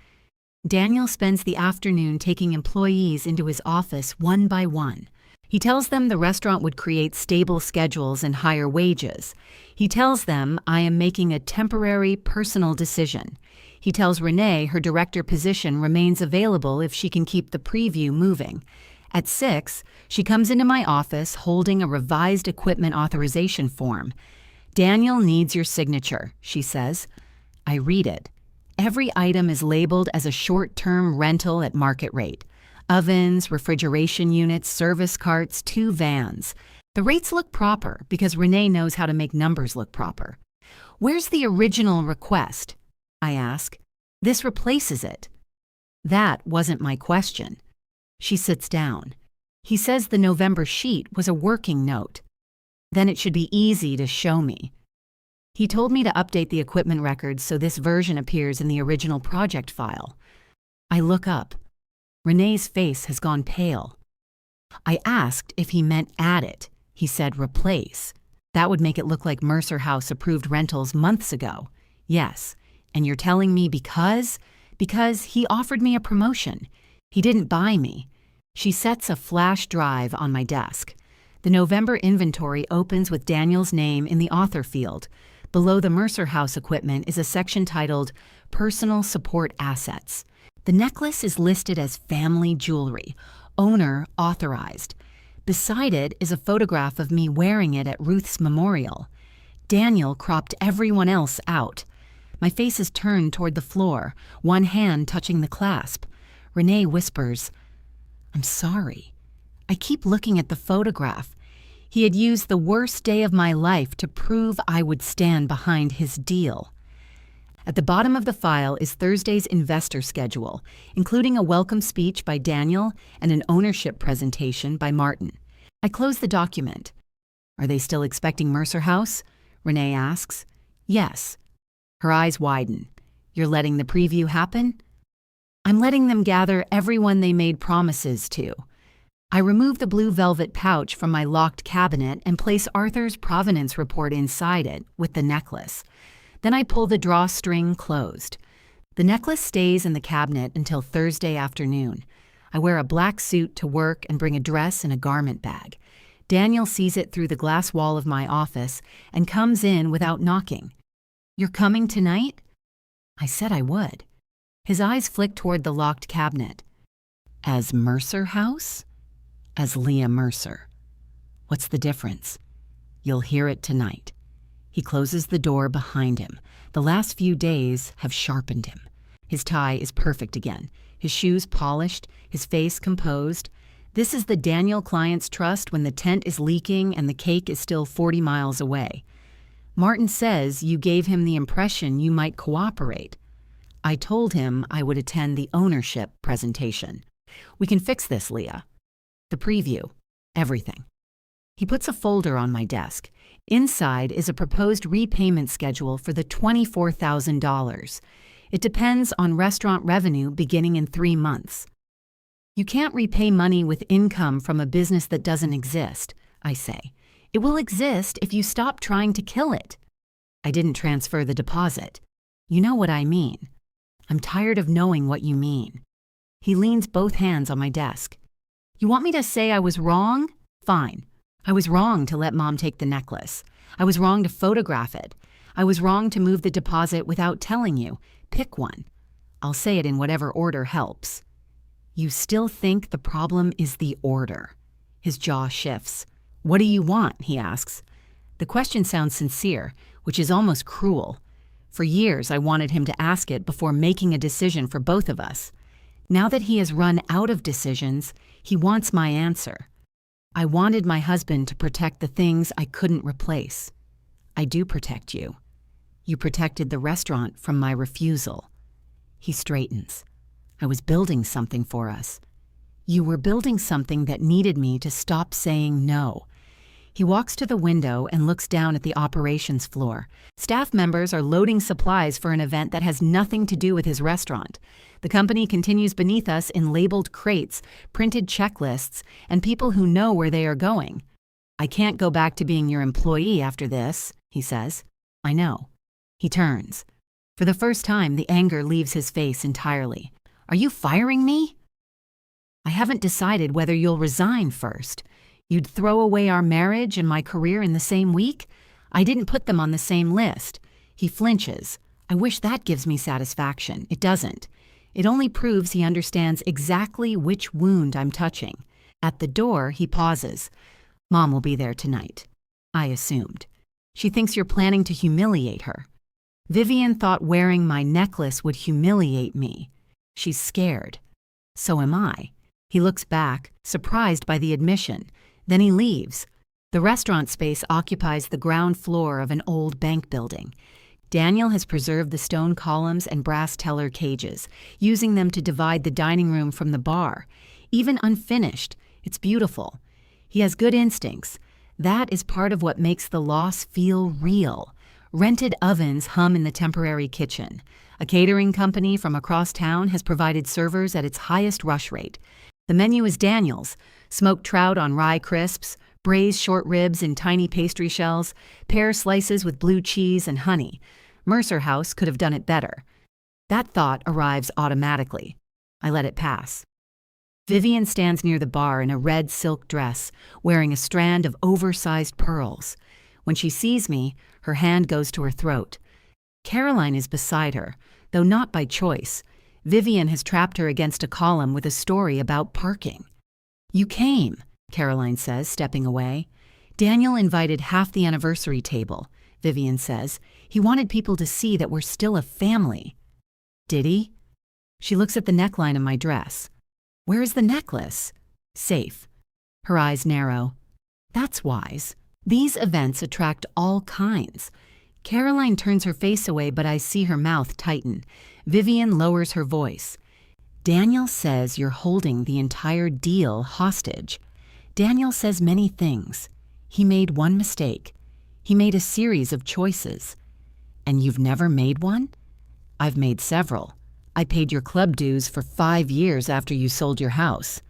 Daniel spends the afternoon taking employees into his office one by one. He tells them the restaurant would create stable schedules and higher wages. He tells them I am making a temporary personal decision. He tells Renee her director position remains available if she can keep the preview moving. At 6, she comes into my office holding a revised equipment authorization form. "Daniel needs your signature," she says. I read it. Every item is labeled as a short-term rental at market rate. Ovens, refrigeration units, service carts, 2 vans. The rates look proper because Renee knows how to make numbers look proper. "Where's the original request?" I ask. "This replaces it." That wasn't my question. She sits down. He says the November sheet was a working note. Then it should be easy to show me. He told me to update the equipment records so this version appears in the original project file. I look up. Renee's face has gone pale. I asked if he meant add it. He said replace. That would make it look like Mercer House approved rentals months ago. Yes. And you're telling me because? Because he offered me a promotion. He didn't buy me. She sets a flash drive on my desk. The November inventory opens with Daniel's name in the author field. Below the Mercer House equipment is a section titled Personal Support Assets. The necklace is listed as family jewelry, owner authorized. Beside it is a photograph of me wearing it at Ruth's memorial. Daniel cropped everyone else out. My face is turned toward the floor, one hand touching the clasp. Renee whispers, "I'm sorry." I keep looking at the photograph. He had used the worst day of my life to prove I would stand behind his deal. At the bottom of the file is Thursday's investor schedule, including a welcome speech by Daniel and an ownership presentation by Martin. I close the document. "Are they still expecting Mercer House?" Renee asks. "Yes." Her eyes widen. "You're letting the preview happen?" I'm letting them gather everyone they made promises to. I remove the blue velvet pouch from my locked cabinet and place Arthur's provenance report inside it with the necklace. Then I pull the drawstring closed. The necklace stays in the cabinet until Thursday afternoon. I wear a black suit to work and bring a dress and a garment bag. Daniel sees it through the glass wall of my office and comes in without knocking. "You're coming tonight?" I said I would. His eyes flick toward the locked cabinet. "As Mercer House? As Leah Mercer. What's the difference? You'll hear it tonight." He closes the door behind him. The last few days have sharpened him. His tie is perfect again, his shoes polished, his face composed. This is the Daniel clients trust when the tent is leaking and the cake is still 40 miles away. "Martin says you gave him the impression you might cooperate." I told him I would attend the ownership presentation. "We can fix this, Leah. The preview. Everything." He puts a folder on my desk. Inside is a proposed repayment schedule for the $24,000. It depends on restaurant revenue beginning in 3 months. "You can't repay money with income from a business that doesn't exist," I say. "It will exist if you stop trying to kill it." "I didn't transfer the deposit." "You know what I mean." "I'm tired of knowing what you mean." He leans both hands on my desk. "You want me to say I was wrong? Fine. I was wrong to let Mom take the necklace. I was wrong to photograph it. I was wrong to move the deposit without telling you. Pick one. I'll say it in whatever order helps." "You still think the problem is the order?" His jaw shifts. "What do you want?" he asks. The question sounds sincere, which is almost cruel. For years, I wanted him to ask it before making a decision for both of us. Now that he has run out of decisions, he wants my answer. "I wanted my husband to protect the things I couldn't replace." "I do protect you. You protected the restaurant from my refusal." He straightens. "I was building something for us." "You were building something that needed me to stop saying no." He walks to the window and looks down at the operations floor. Staff members are loading supplies for an event that has nothing to do with his restaurant. The company continues beneath us in labeled crates, printed checklists, and people who know where they are going. "I can't go back to being your employee after this," he says. "I know." He turns. For the first time, the anger leaves his face entirely. "Are you firing me?" "I haven't decided whether you'll resign first. You'd throw away our marriage and my career in the same week? I didn't put them on the same list." He flinches. I wish that gives me satisfaction. It doesn't. It only proves he understands exactly which wound I'm touching. At the door, he pauses. "Mom will be there tonight." I assumed. "She thinks you're planning to humiliate her." "Vivian thought wearing my necklace would humiliate me. She's scared. So am I." He looks back, surprised by the admission. Then he leaves. The restaurant space occupies the ground floor of an old bank building. Daniel has preserved the stone columns and brass teller cages, using them to divide the dining room from the bar. Even unfinished, it's beautiful. He has good instincts. That is part of what makes the loss feel real. Rented ovens hum in the temporary kitchen. A catering company from across town has provided servers at its highest rush rate. The menu is Daniel's: smoked trout on rye crisps, braised short ribs in tiny pastry shells, pear slices with blue cheese and honey. Mercer House could have done it better. That thought arrives automatically. I let it pass. Vivian stands near the bar in a red silk dress, wearing a strand of oversized pearls. When she sees me, her hand goes to her throat. Caroline is beside her, though not by choice. Vivian has trapped her against a column with a story about parking. "You came," Caroline says, stepping away. "Daniel invited half the anniversary table," Vivian says. "He wanted people to see that we're still a family." "Did he?" She looks at the neckline of my dress. "Where is the necklace?" "Safe." Her eyes narrow. "That's wise. These events attract all kinds." Caroline turns her face away, but I see her mouth tighten. Vivian lowers her voice. "Daniel says you're holding the entire deal hostage. Daniel says many things. He made one mistake. He made a series of choices." "And you've never made one?" "I've made several. I paid your club dues for 5 years after you sold your house.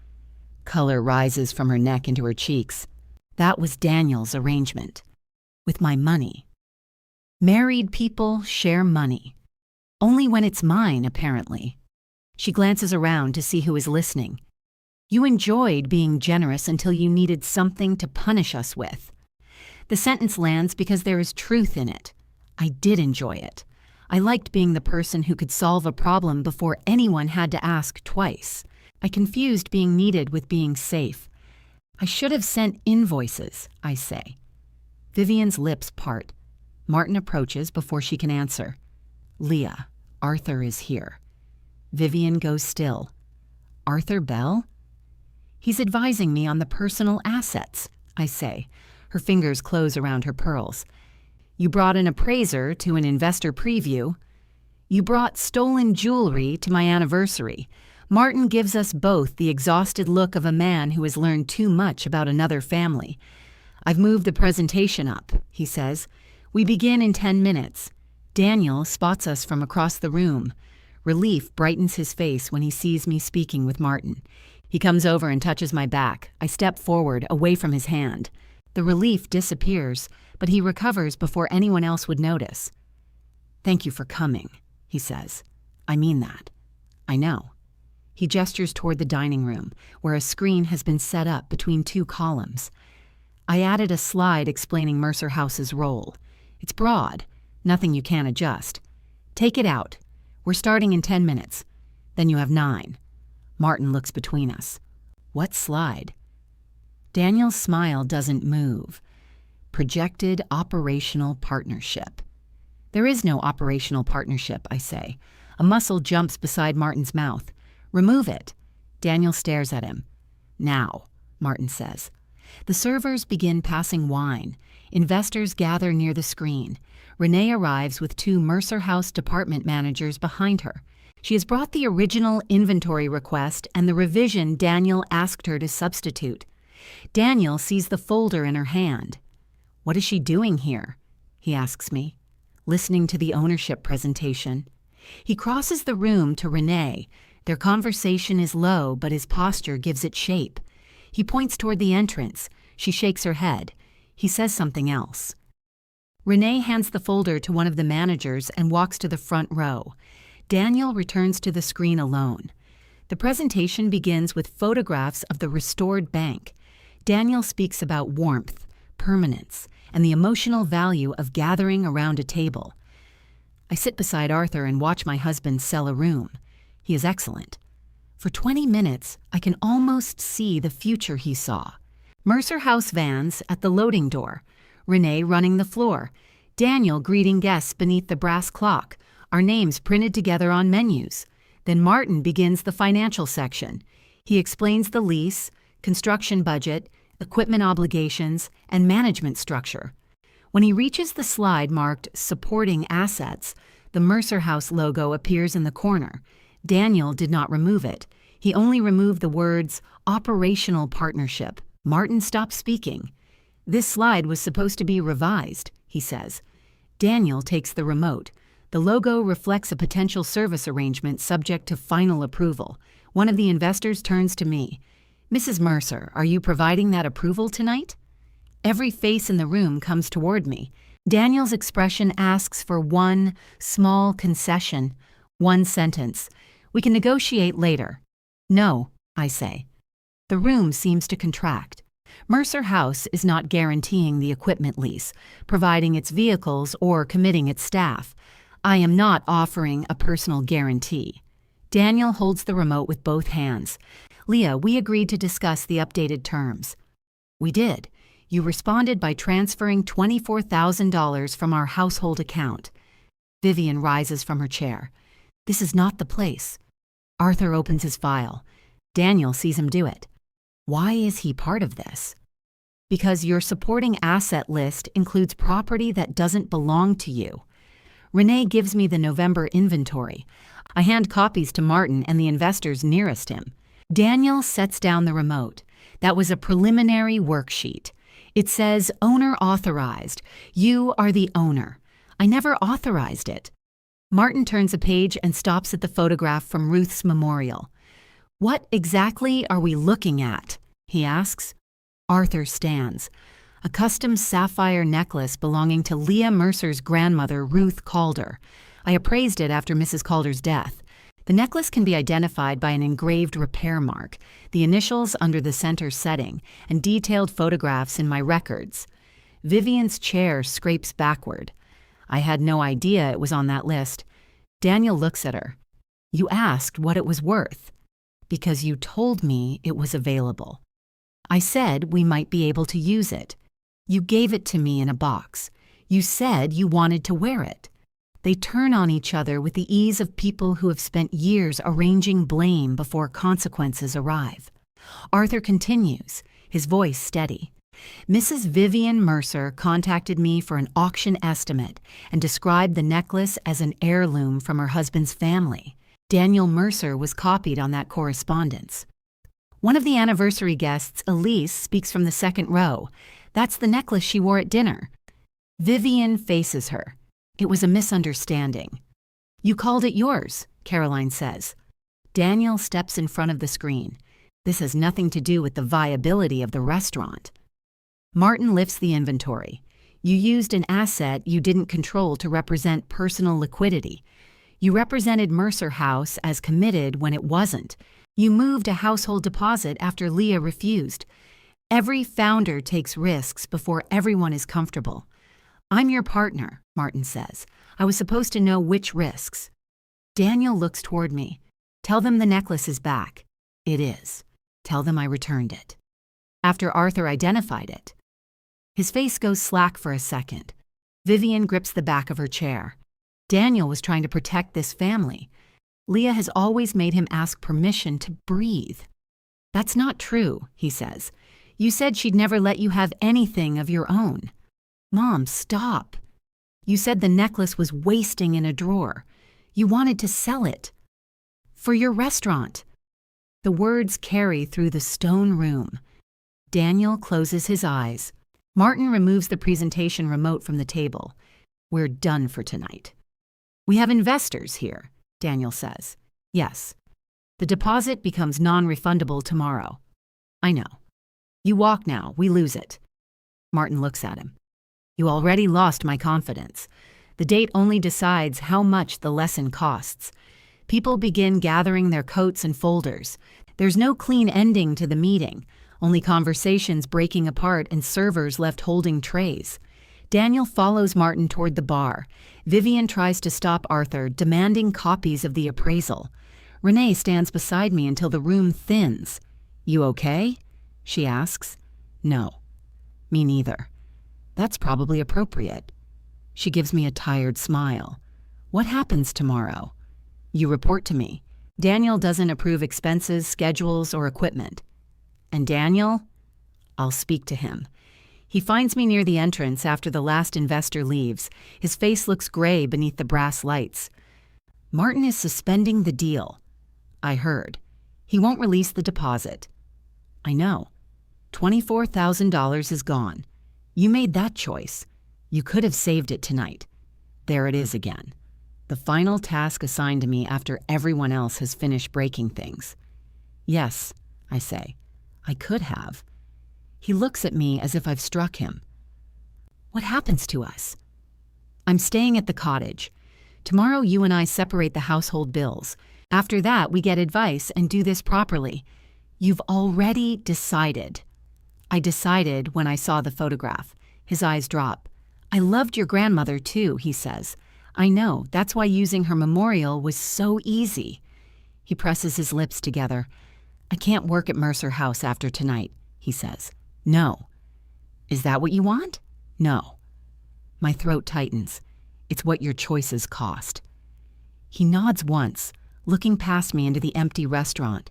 Color rises from her neck into her cheeks. That was Daniel's arrangement. With my money. Married people share money. Only when it's mine, apparently. She glances around to see who is listening. You enjoyed being generous until you needed something to punish us with. The sentence lands because there is truth in it. I did enjoy it. I liked being the person who could solve a problem before anyone had to ask twice. I confused being needed with being safe. I should have sent invoices, I say. Vivian's lips part. Martin approaches before she can answer. Leah, Arthur is here. Vivian goes still. Arthur Bell? He's advising me on the personal assets, I say. Her fingers close around her pearls. You brought an appraiser to an investor preview. You brought stolen jewelry to my anniversary. Martin gives us both the exhausted look of a man who has learned too much about another family. I've moved the presentation up, he says. We begin in 10 minutes. Daniel spots us from across the room. Relief brightens his face when he sees me speaking with Martin. He comes over and touches my back. I step forward, away from his hand. The relief disappears, but he recovers before anyone else would notice. Thank you for coming, he says. I mean that. I know. He gestures toward the dining room, where a screen has been set up between 2 columns. I added a slide explaining Mercer House's role. It's broad, nothing you can't adjust. Take it out. We're starting in 10 minutes. Then you have 9. Martin looks between us. What slide? Daniel's smile doesn't move. Projected operational partnership. There is no operational partnership, I say. A muscle jumps beside Martin's mouth. Remove it. Daniel stares at him. Now, Martin says. The servers begin passing wine. Investors gather near the screen. Renee arrives with 2 Mercer House department managers behind her. She has brought the original inventory request and the revision Daniel asked her to substitute. Daniel sees the folder in her hand. What is she doing here? He asks me. Listening to the ownership presentation. He crosses the room to Renee. Their conversation is low, but his posture gives it shape. He points toward the entrance. She shakes her head. He says something else. Renee hands the folder to one of the managers and walks to the front row. Daniel returns to the screen alone. The presentation begins with photographs of the restored bank. Daniel speaks about warmth, permanence, and the emotional value of gathering around a table. I sit beside Arthur and watch my husband sell a room. He is excellent. For 20 minutes, I can almost see the future he saw. Mercer House vans at the loading door. Renee running the floor. Daniel greeting guests beneath the brass clock. Our names printed together on menus. Then Martin begins the financial section. He explains the lease, construction budget, equipment obligations, and management structure. When he reaches the slide marked Supporting Assets, the Mercer House logo appears in the corner. Daniel did not remove it. He only removed the words Operational Partnership. Martin stopped speaking. This slide was supposed to be revised, he says. Daniel takes the remote. The logo reflects a potential service arrangement subject to final approval. One of the investors turns to me. Mrs. Mercer, are you providing that approval tonight? Every face in the room comes toward me. Daniel's expression asks for one small concession, one sentence. We can negotiate later. No, I say. The room seems to contract. Mercer House is not guaranteeing the equipment lease, providing its vehicles, or committing its staff. I am not offering a personal guarantee. Daniel holds the remote with both hands. Leah, we agreed to discuss the updated terms. We did. You responded by transferring $24,000 from our household account. Vivian rises from her chair. This is not the place. Arthur opens his file. Daniel sees him do it. Why is he part of this? Because your supporting asset list includes property that doesn't belong to you. Renee gives me the November inventory. I hand copies to Martin and the investors nearest him. Daniel sets down the remote. That was a preliminary worksheet. It says, owner authorized. You are the owner. I never authorized it. Martin turns a page and stops at the photograph from Ruth's memorial. "What exactly are we looking at?" he asks. Arthur stands. A custom sapphire necklace belonging to Leah Mercer's grandmother, Ruth Calder. I appraised it after Mrs. Calder's death. The necklace can be identified by an engraved repair mark, the initials under the center setting, and detailed photographs in my records. Vivian's chair scrapes backward. I had no idea it was on that list. Daniel looks at her. "You asked what it was worth." "Because you told me it was available. I said we might be able to use it. You gave it to me in a box. You said you wanted to wear it." They turn on each other with the ease of people who have spent years arranging blame before consequences arrive. Arthur continues, his voice steady. "Mrs. Vivian Mercer contacted me for an auction estimate and described the necklace as an heirloom from her husband's family. Daniel Mercer was copied on that correspondence. One of the anniversary guests, Elise, speaks from the second row. That's the necklace she wore at dinner." Vivian faces her. "It was a misunderstanding." "You called it yours," Caroline says. Daniel steps in front of the screen. "This has nothing to do with the viability of the restaurant." Martin lifts the inventory. "You used an asset you didn't control to represent personal liquidity. You represented Mercer House as committed when it wasn't. You moved a household deposit after Leah refused. Every founder takes risks before everyone is comfortable. I'm your partner," Martin says. "I was supposed to know which risks." Daniel looks toward me. "Tell them the necklace is back." "It is. Tell them I returned it." After Arthur identified it. His face goes slack for a second. Vivian grips the back of her chair. "Daniel was trying to protect this family. Leah has always made him ask permission to breathe." "That's not true," he says. "You said she'd never let you have anything of your own." "Mom, stop. You said the necklace was wasting in a drawer. You wanted to sell it. For your restaurant." The words carry through the stone room. Daniel closes his eyes. Martin removes the presentation remote from the table. "We're done for tonight." "We have investors here," Daniel says. "Yes. The deposit becomes non-refundable tomorrow." "I know. You walk now, we lose it." Martin looks at him. "You already lost my confidence. The date only decides how much the lesson costs. People begin gathering their coats and folders. There's no clean ending to the meeting, only conversations breaking apart and servers left holding trays." Daniel follows Martin toward the bar. Vivian tries to stop Arthur, demanding copies of the appraisal. Renee stands beside me until the room thins. "You okay?" she asks. "No." "Me neither." "That's probably appropriate." She gives me a tired smile. "What happens tomorrow?" "You report to me. Daniel doesn't approve expenses, schedules, or equipment." "And Daniel?" "I'll speak to him." He finds me near the entrance after the last investor leaves. His face looks gray beneath the brass lights. "Martin is suspending the deal." "I heard. He won't release the deposit." "I know. $24,000 is gone. You made that choice. You could have saved it tonight. There it is again. The final task assigned to me after everyone else has finished breaking things." "Yes," I say. "I could have." He looks at me as if I've struck him. "What happens to us?" "I'm staying at the cottage. Tomorrow you and I separate the household bills. After that, we get advice and do this properly." "You've already decided." "I decided when I saw the photograph." His eyes drop. "I loved your grandmother too," he says. "I know, that's why using her memorial was so easy." He presses his lips together. "I can't work at Mercer House after tonight," he says. "No." "Is that what you want?" "No." My throat tightens. "It's what your choices cost." He nods once, looking past me into the empty restaurant.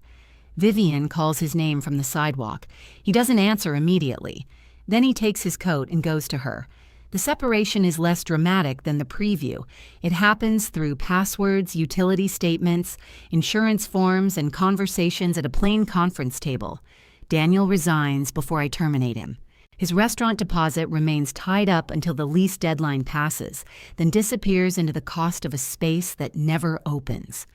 Vivian calls his name from the sidewalk. He doesn't answer immediately. Then he takes his coat and goes to her. The separation is less dramatic than the preview. It happens through passwords, utility statements, insurance forms, and conversations at a plain conference table. Daniel resigns before I terminate him. His restaurant deposit remains tied up until the lease deadline passes, then disappears into the cost of a space that never opens.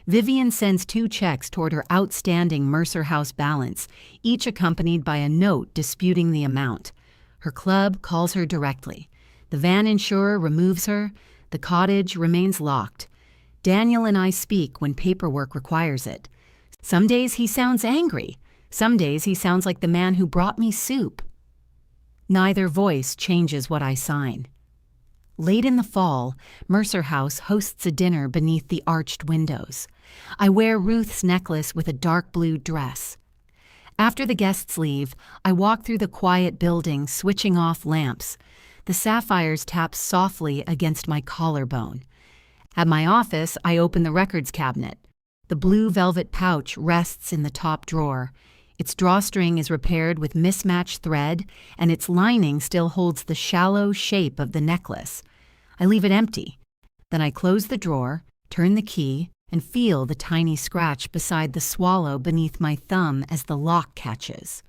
Vivian sends 2 checks toward her outstanding Mercer House balance, each accompanied by a note disputing the amount. Her club calls her directly. The van insurer removes her. The cottage remains locked. Daniel and I speak when paperwork requires it. Some days he sounds angry. Some days he sounds like the man who brought me soup. Neither voice changes what I sign. Late in the fall, Mercer House hosts a dinner beneath the arched windows. I wear Ruth's necklace with a dark blue dress. After the guests leave, I walk through the quiet building, switching off lamps. The sapphires tap softly against my collarbone. At my office, I open the records cabinet. The blue velvet pouch rests in the top drawer. Its drawstring is repaired with mismatched thread, and its lining still holds the shallow shape of the necklace. I leave it empty. Then I close the drawer, turn the key, and feel the tiny scratch beside the swallow beneath my thumb as the lock catches.